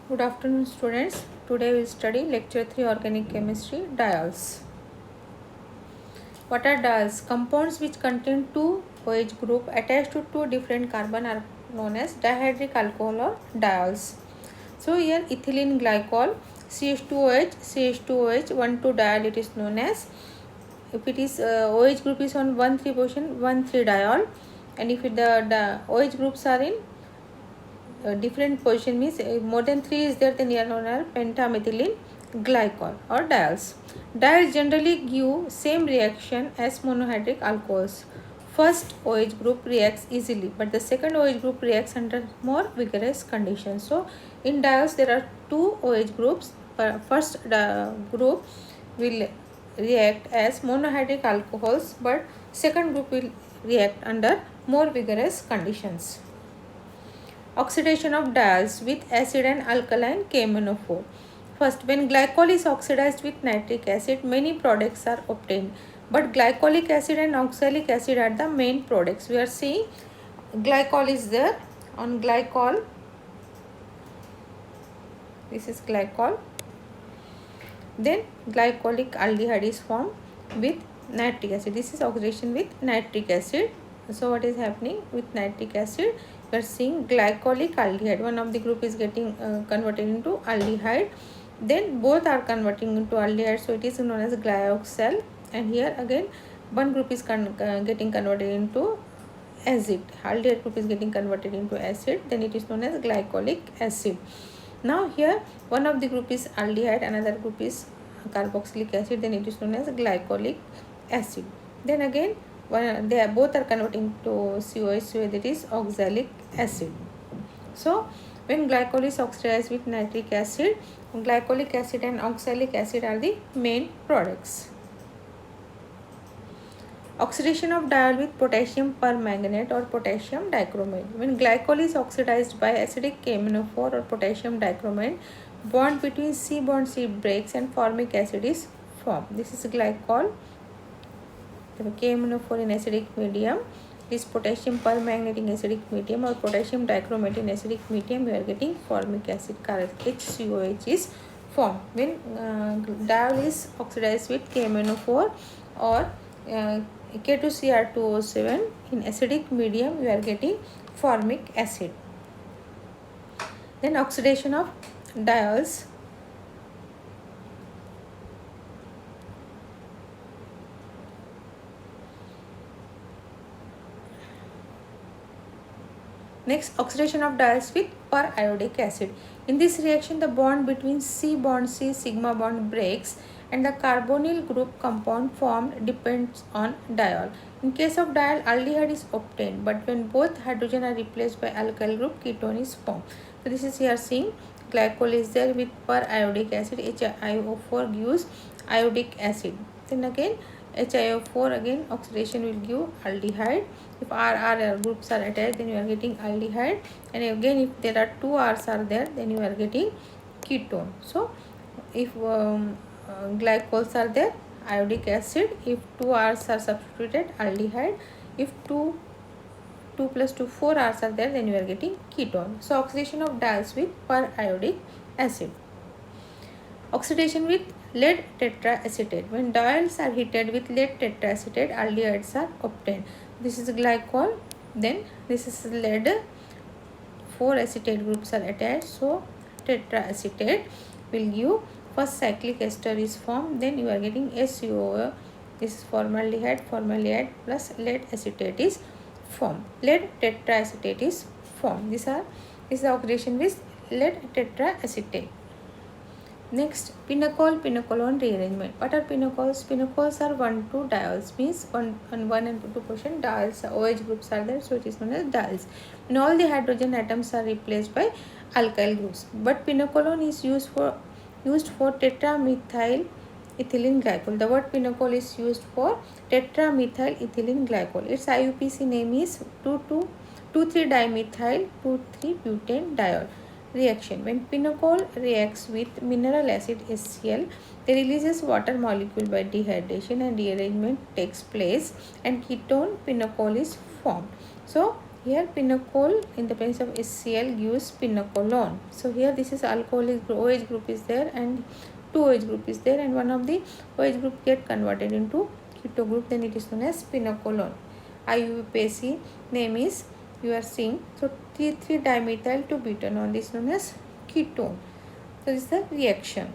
Good afternoon, students. Today we will study lecture 3 organic chemistry diols. What are diols? Compounds which contain two OH group attached to two different carbon are known as dihydric alcohol or diols. So here ethylene glycol CH2OH CH2OH 1,2 diol it is known as. If it is OH group is on 1,3 position 1,3 diol, and if the OH groups are in different position means more than 3 is there, then you are known as pentamethylene glycol or diols. Diols generally give same reaction as monohydric alcohols. First OH group reacts easily, but the second OH group reacts under more vigorous conditions. So in diols there are two OH groups. First group will react as monohydric alcohols, but second group will react under more vigorous conditions. Oxidation of diols with acid and alkaline KMnO4. First, when glycol is oxidized with nitric acid, many products are obtained. But glycolic acid and oxalic acid are the main products. We are seeing glycol is there. On glycol, this is glycol. Then glycolic aldehyde is formed with nitric acid. This is oxidation with nitric acid. So what is happening with nitric acid? We are seeing glycolic aldehyde. One of the group is getting converted into aldehyde. Then both are converting into aldehyde. So it is known as glyoxal. And here again one group is getting converted into acid. Aldehyde group is getting converted into acid. Then it is known as glycolic acid. Now here one of the group is aldehyde, another group is carboxylic acid, then it is known as glycolic acid. Then again they are both are converting to COH, that is oxalic acid. So when glycol is oxidized with nitric acid, glycolic acid and oxalic acid are the main products. Oxidation of diol with potassium permanganate or potassium dichromate. When glycol is oxidized by acidic KMnO4 or potassium dichromate, bond between C bond C breaks and formic acid is formed. This is glycol. The KMnO4 in acidic medium is potassium permanganate in acidic medium or potassium dichromate in acidic medium. We are getting formic acid, HCOH is formed. When diol is oxidized with KMnO4 or K2Cr2O7 in acidic medium, we are getting formic acid. Then oxidation of diols. Next, oxidation of diols with periodic acid. In this reaction, the bond between C bond C sigma bond breaks and the carbonyl group compound formed depends on diol. In case of diol, aldehyde is obtained, but when both hydrogen are replaced by alkyl group, ketone is formed. So this is here seeing glycol is there with periodic acid. HiO4 gives iodic acid. Then again HiO4 again oxidation will give aldehyde. If R groups are attached, then you are getting aldehyde, and again if there are two R's are there, then you are getting ketone. So if glycols are there, iodic acid. If two R's are substituted, aldehyde. If 2 plus 2 4 R's are there, then you are getting ketone. So oxidation of diols with periodic acid. Oxidation with lead tetraacetate. When diols are heated with lead tetraacetate, aldehydes are obtained. This is glycol, then this is lead. 4 acetate groups are attached, so tetraacetate will give first cyclic ester is formed, then you are getting SuO. This is formaldehyde plus lead acetate is formed. Lead tetraacetate is formed. This is the oxidation with lead tetraacetate. Next, pinacol pinacolone rearrangement. What are pinacols? Pinacols are 1,2 diols, means 1 and 2 portion diols. OH groups are there, so it is known as diols. And all the hydrogen atoms are replaced by alkyl groups. But pinacolone is used for tetramethyl ethylene glycol. The word pinacol is used for tetramethyl ethylene glycol. Its IUPAC name is 2,3-dimethyl 2,3-butane diol. Reaction. When pinacol reacts with mineral acid HCl, they releases water molecule by dehydration and rearrangement takes place and ketone pinacol is formed. So Here pinocol in the presence of HCl gives pinocolone. So here this is alcoholic OH group is there and 2 OH group is there, and one of the OH group get converted into keto group, then it is known as pinocolone. IUPAC name is you are seeing. So 3,3-dimethyl to butanol is known as ketone. So this is the reaction.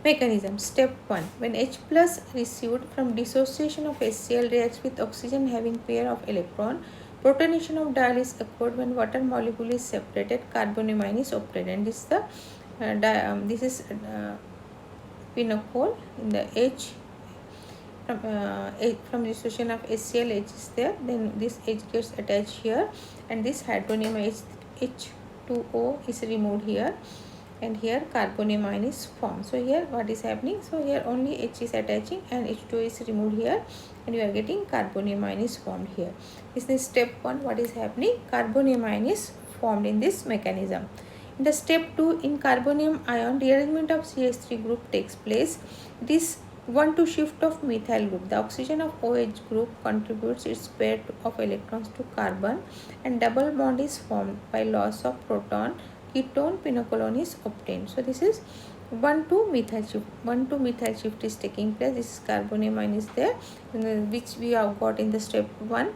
Mechanism. Step 1. When H plus received from dissociation of HCl reacts with oxygen having pair of electron, protonation of diol is occurred when water molecule is separated, carbonamine is obtained, and this is the pinocol in the H from dissociation of HCl. H is there, then this H gets attached here, and this hydronium H2O is removed here, and here carbonamine is formed. So here what is happening? So here only H is attaching and H2O is removed here, and you are getting carbonamine is formed here. This is step 1. What is happening? Carbonamine is formed in this mechanism. In the step 2, in carbonium ion, rearrangement of CH3 group takes place. It is 1-2 shift of methyl group. The oxygen of OH group contributes its pair of electrons to carbon, and double bond is formed by loss of proton. Ketone pinocolone is obtained. So this is 1-2 methyl shift. 1-2 methyl shift is taking place. This is carbonamine is there, which we have got in the step 1.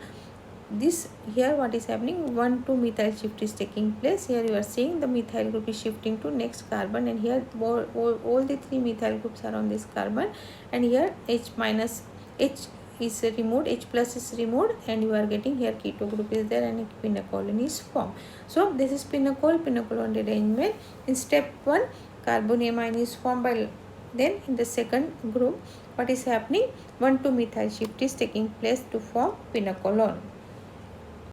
This here what is happening? 1-2 methyl shift is taking place. Here you are seeing the methyl group is shifting to next carbon, and here all the 3 methyl groups are on this carbon, and here H minus H is removed, H plus is removed, and you are getting here keto group is there and pinocolone is formed. So this is pinocolone rearrangement. In step 1, carbonamine is formed by, then in the second group what is happening? 1-2 methyl shift is taking place to form pinocolone.